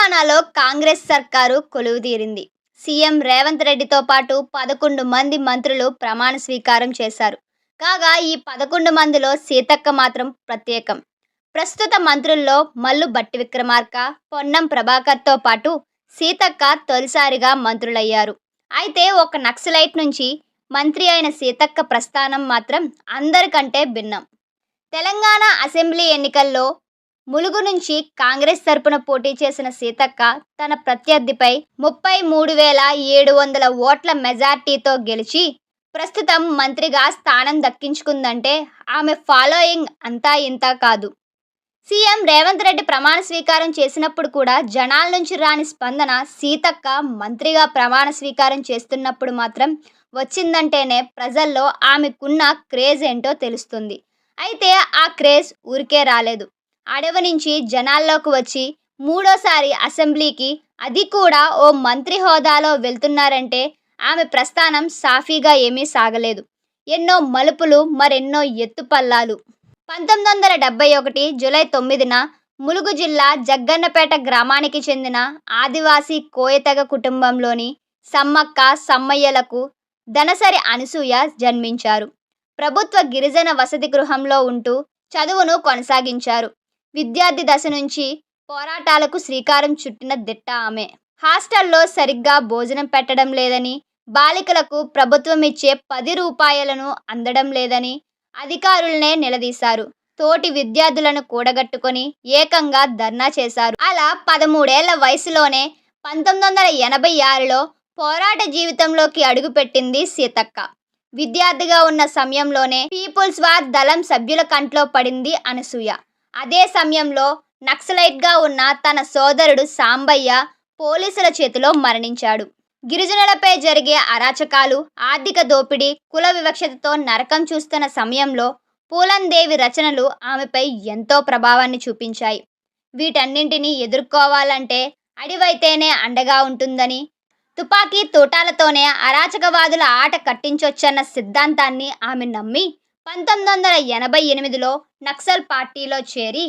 తెలంగాణలో కాంగ్రెస్ సర్కారు కొలువుదీరింది. సీఎం రేవంత్ రెడ్డితో పాటు 11 మంది మంత్రులు ప్రమాణ స్వీకారం చేశారు. కాగా ఈ 11 మందిలో సీతక్క మాత్రం ప్రత్యేకం. ప్రస్తుత మంత్రుల్లో మల్లు భట్టి విక్రమార్క, పొన్నం ప్రభాకర్తో పాటు సీతక్క తొలిసారిగా మంత్రులయ్యారు. అయితే ఒక నక్సలైట్ నుంచి మంత్రి అయిన సీతక్క ప్రస్థానం మాత్రం అందరికంటే భిన్నం. తెలంగాణ అసెంబ్లీ ఎన్నికల్లో ములుగు నుంచి కాంగ్రెస్ తరపున పోటీ చేసిన సీతక్క తన ప్రత్యర్థిపై 33,700 ఓట్ల మెజార్టీతో గెలిచి ప్రస్తుతం మంత్రిగా స్థానం దక్కించుకుందంటే ఆమె ఫాలోయింగ్ అంతా ఇంతా కాదు. సీఎం రేవంత్ రెడ్డి ప్రమాణ స్వీకారం చేసినప్పుడు కూడా జనాల నుంచి రాని స్పందన సీతక్క మంత్రిగా ప్రమాణ స్వీకారం చేస్తున్నప్పుడు మాత్రం వచ్చిందంటేనే ప్రజల్లో ఆమెకున్న క్రేజ్ ఏంటో తెలుస్తుంది. అయితే ఆ క్రేజ్ ఊరికే రాలేదు. అడవి నుంచి జనాల్లోకి వచ్చి మూడోసారి అసెంబ్లీకి, అది కూడా ఓ మంత్రి హోదాలో వెళ్తున్నారంటే ఆమె ప్రస్థానం సాఫీగా ఏమీ సాగలేదు. ఎన్నో మలుపులు, మరెన్నో ఎత్తుపల్లాలు. 1971 జూలై 9న ములుగు జిల్లా జగ్గన్నపేట గ్రామానికి చెందిన ఆదివాసీ కోయతెగ కుటుంబంలోని సమ్మక్క, సమ్మయ్యలకు దనసరి అనసూయ జన్మించారు. ప్రభుత్వ గిరిజన వసతి గృహంలో ఉంటూ చదువును కొనసాగించారు. విద్యార్థి దశ నుంచి పోరాటాలకు శ్రీకారం చుట్టిన దిట్ట ఆమె. హాస్టల్లో సరిగ్గా భోజనం పెట్టడం లేదని, బాలికలకు ప్రభుత్వం ఇచ్చే 10 రూపాయలను అందడం లేదని అధికారులనే నిలదీశారు. తోటి విద్యార్థులను కూడగట్టుకొని ఏకంగా ధర్నా చేశారు. అలా 13 ఏళ్ల వయసులోనే 1986లో పోరాట జీవితంలోకి అడుగుపెట్టింది సీతక్క. విద్యార్థిగా ఉన్న సమయంలోనే పీపుల్స్ వార్ దళం సభ్యుల కంట్లో పడింది అనసూయ. అదే సమయంలో నక్సలైట్గా ఉన్న తన సోదరుడు సాంబయ్య పోలీసుల చేతిలో మరణించాడు. గిరిజనులపై జరిగే అరాచకాలు, ఆర్థిక దోపిడీ, కుల వివక్షతతో నరకం చూస్తున్న సమయంలో పూలందేవి రచనలు ఆమెపై ఎంతో ప్రభావాన్ని చూపించాయి. వీటన్నింటినీ ఎదుర్కోవాలంటే అడివైతేనే అండగా ఉంటుందని, తుపాకీ తూటాలతోనే అరాచకవాదుల ఆట కట్టించొచ్చన్న సిద్ధాంతాన్ని ఆమె నమ్మి 1988లో నక్సల్ పార్టీలో చేరి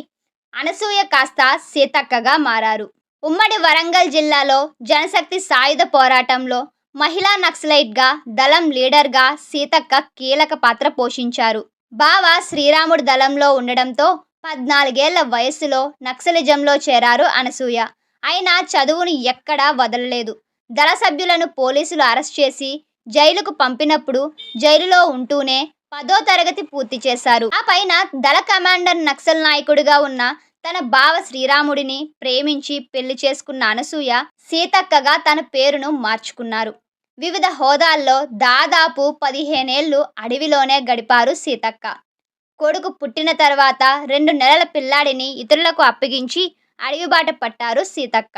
అనసూయ కాస్త సీతక్కగా మారారు. ఉమ్మడి వరంగల్ జిల్లాలో జనశక్తి సాయుధ పోరాటంలో మహిళా నక్సలైట్గా, దళం లీడర్గా సీతక్క కీలక పాత్ర పోషించారు. బావ శ్రీరాముడు దళంలో ఉండడంతో 14 ఏళ్ల వయసులో నక్సలిజంలో చేరారు అనసూయ. అయినా చదువును ఎక్కడా వదలలేదు. దళ సభ్యులను పోలీసులు అరెస్ట్ చేసి జైలుకు పంపినప్పుడు జైలులో ఉంటూనే 10వ తరగతి పూర్తి చేశారు. ఆ పైన దళ కమాండర్ నక్సల్ నాయకుడిగా ఉన్న తన బావ శ్రీరాముడిని ప్రేమించి పెళ్లి చేసుకున్న అనసూయ సీతక్కగా తన పేరును మార్చుకున్నారు. వివిధ హోదాల్లో దాదాపు 15 ఏళ్లు అడవిలోనే గడిపారు సీతక్క. కొడుకు పుట్టిన తర్వాత 2 నెలల పిల్లాడిని ఇతరులకు అప్పగించి అడవిబాట పట్టారు సీతక్క.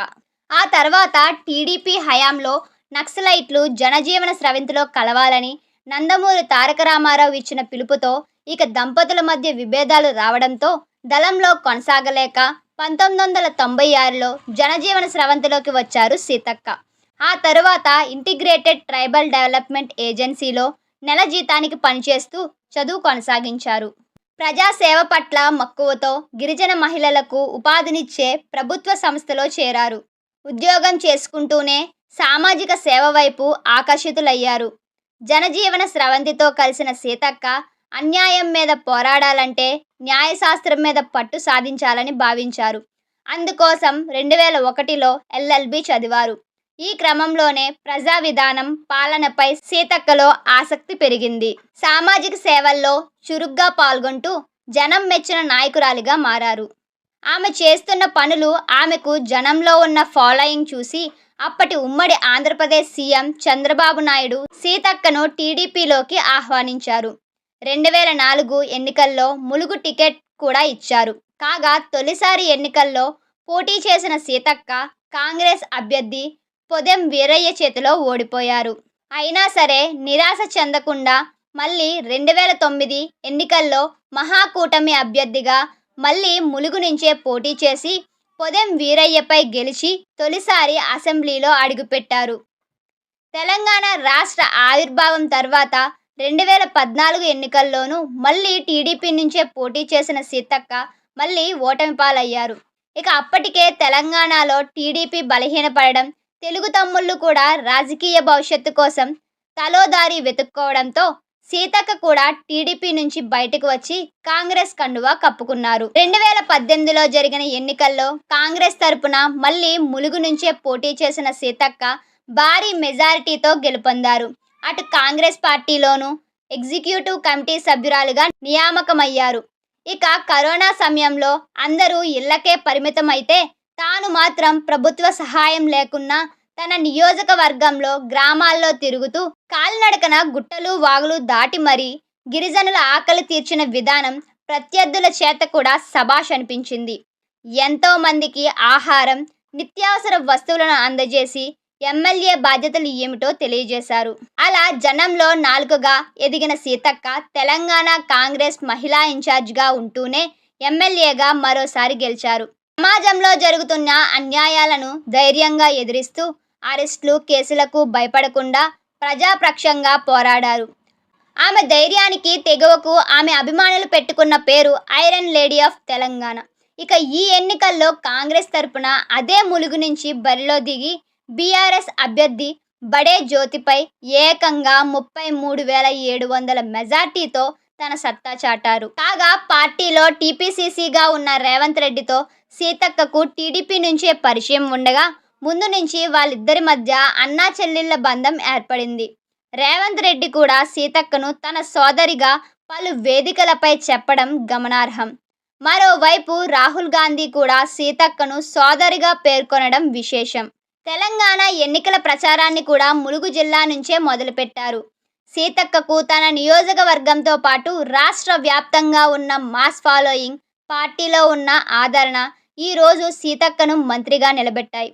ఆ తర్వాత టీడీపీ హయాంలో నక్సలైట్లు జనజీవన స్రవంతిలో కలవాలని నందమూరి తారక రామారావు ఇచ్చిన పిలుపుతో ఇక దంపతుల మధ్య విభేదాలు రావడంతో దళంలో కొనసాగలేక 1996లో జనజీవన స్రవంతిలోకి వచ్చారు సీతక్క. ఆ తరువాత ఇంటిగ్రేటెడ్ ట్రైబల్ డెవలప్మెంట్ ఏజెన్సీలో నెల జీతానికి పనిచేస్తూ చదువు కొనసాగించారు. ప్రజాసేవ పట్ల మక్కువతో గిరిజన మహిళలకు ఉపాధినిచ్చే ప్రభుత్వ సంస్థలో చేరారు. ఉద్యోగం చేసుకుంటూనే సామాజిక సేవ వైపు ఆకర్షితులయ్యారు. జనజీవన స్రవంతితో కలిసిన సీతక్క అన్యాయం మీద పోరాడాలంటే న్యాయశాస్త్రం మీద పట్టు సాధించాలని భావించారు. అందుకోసం 2001లో LLB చదివారు. ఈ క్రమంలోనే ప్రజా విధానం, పాలనపై సీతక్కలో ఆసక్తి పెరిగింది. సామాజిక సేవల్లో చురుగ్గా పాల్గొంటూ జనం మెచ్చిన నాయకురాలిగా మారారు. ఆమె చేస్తున్న పనులు, ఆమెకు జనంలో ఉన్న ఫాలోయింగ్ చూసి అప్పటి ఉమ్మడి ఆంధ్రప్రదేశ్ సీఎం చంద్రబాబు నాయుడు సీతక్కను టీడీపీలోకి ఆహ్వానించారు. 2004 ఎన్నికల్లో ములుగు టికెట్ కూడా ఇచ్చారు. కాగా తొలిసారి ఎన్నికల్లో పోటీ చేసిన సీతక్క కాంగ్రెస్ అభ్యర్థి పొదెం వీరయ్య చేతిలో ఓడిపోయారు. అయినా సరే నిరాశ చెందకుండా మళ్ళీ 2009 ఎన్నికల్లో మహాకూటమి అభ్యర్థిగా మళ్ళీ ములుగు నుంచే పోటీ చేసి పొదెం వీరయ్యపై గెలిచి తొలిసారి అసెంబ్లీలో అడుగుపెట్టారు. తెలంగాణ రాష్ట్ర ఆవిర్భావం తర్వాత 2014 ఎన్నికల్లోనూ మళ్ళీ టీడీపీ నుంచే పోటీ చేసిన సీతక్క మళ్ళీ ఓటమి పాలయ్యారు. ఇక అప్పటికే తెలంగాణలో టీడీపీ బలహీనపడడం, తెలుగు తమ్ముళ్ళు కూడా రాజకీయ భవిష్యత్తు కోసం తలో దారి వెతుక్కోవడంతో సీతక్క కూడా టీడీపీ నుంచి బయటకు వచ్చి కాంగ్రెస్ కండువా కప్పుకున్నారు. 2018లో జరిగిన ఎన్నికల్లో కాంగ్రెస్ తరపున మళ్ళీ ములుగు నుంచే పోటీ చేసిన సీతక్క భారీ మెజారిటీతో గెలుపొందారు. అటు కాంగ్రెస్ పార్టీలోనూ ఎగ్జిక్యూటివ్ కమిటీ సభ్యురాలుగా నియామకమయ్యారు. ఇక కరోనా సమయంలో అందరూ ఇళ్లకే పరిమితమైతే తాను మాత్రం ప్రభుత్వ సహాయం లేకున్నా తన నియోజకవర్గంలో గ్రామాల్లో తిరుగుతూ కాలినడకన గుట్టలు వాగులు దాటి మరీ గిరిజనుల ఆకలి తీర్చిన విధానం ప్రత్యర్థుల చేత కూడా శభాష్ అనిపించింది. ఎంతో మందికి ఆహారం, నిత్యావసర వస్తువులను అందజేసి ఎమ్మెల్యే బాధ్యతలు ఏమిటో తెలియజేశారు. అలా జనంలో నాలుకగా ఎదిగిన సీతక్క తెలంగాణ కాంగ్రెస్ మహిళా ఇన్ఛార్జిగా ఉంటూనే ఎమ్మెల్యేగా మరోసారి గెలిచారు. సమాజంలో జరుగుతున్న అన్యాయాలను ధైర్యంగా ఎదిరిస్తూ అరెస్టులు, కేసులకు భయపడకుండా ప్రజాపక్షంగా పోరాడారు. ఆమె ధైర్యానికి, తెగువకు ఆమె అభిమానులు పెట్టుకున్న పేరు ఐరన్ లేడీ ఆఫ్ తెలంగాణ. ఇక ఈ ఎన్నికల్లో కాంగ్రెస్ తరపున అదే ములుగు నుంచి బరిలో దిగి బీఆర్ఎస్ అభ్యర్థి బడే జ్యోతిపై ఏకంగా 33,700 మెజార్టీతో తన సత్తా చాటారు. కాగా పార్టీలో టీపీసీసీగా ఉన్న రేవంత్ రెడ్డితో సీతక్కకు టీడీపీ నుంచే పరిచయం ఉండగా ముందు నుంచి వాళ్ళిద్దరి మధ్య అన్నా చెల్లెళ్ల బంధం ఏర్పడింది. రేవంత్ రెడ్డి కూడా సీతక్కను తన సోదరిగా పలు వేదికలపై చెప్పడం గమనార్హం. మరోవైపు రాహుల్ గాంధీ కూడా సీతక్కను సోదరిగా పేర్కొనడం విశేషం. తెలంగాణ ఎన్నికల ప్రచారాన్ని కూడా ములుగు జిల్లా నుంచే మొదలుపెట్టారు. సీతక్కకు తన నియోజకవర్గంతో పాటు రాష్ట్ర వ్యాప్తంగా ఉన్న మాస్ ఫాలోయింగ్, పార్టీలో ఉన్న ఆదరణ ఈరోజు సీతక్కను మంత్రిగా నిలబెట్టాయి.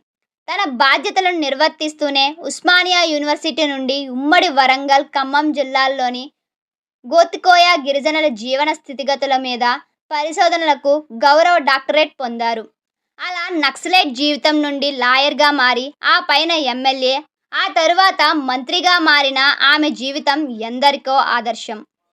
తన బాధ్యతలను నిర్వర్తిస్తూనే ఉస్మానియా యూనివర్సిటీ నుండి ఉమ్మడి వరంగల్, ఖమ్మం జిల్లాల్లోని గోతికోయ గిరిజనుల జీవన స్థితిగతుల మీద పరిశోధనలకు గౌరవ డాక్టరేట్ పొందారు. అలా నక్సలైట్ జీవితం నుండి లాయర్గా మారి ఆ పైన ఎమ్మెల్యే, ఆ తరువాత మంత్రిగా మారిన ఆమె జీవితం ఎందరికో ఆదర్శం.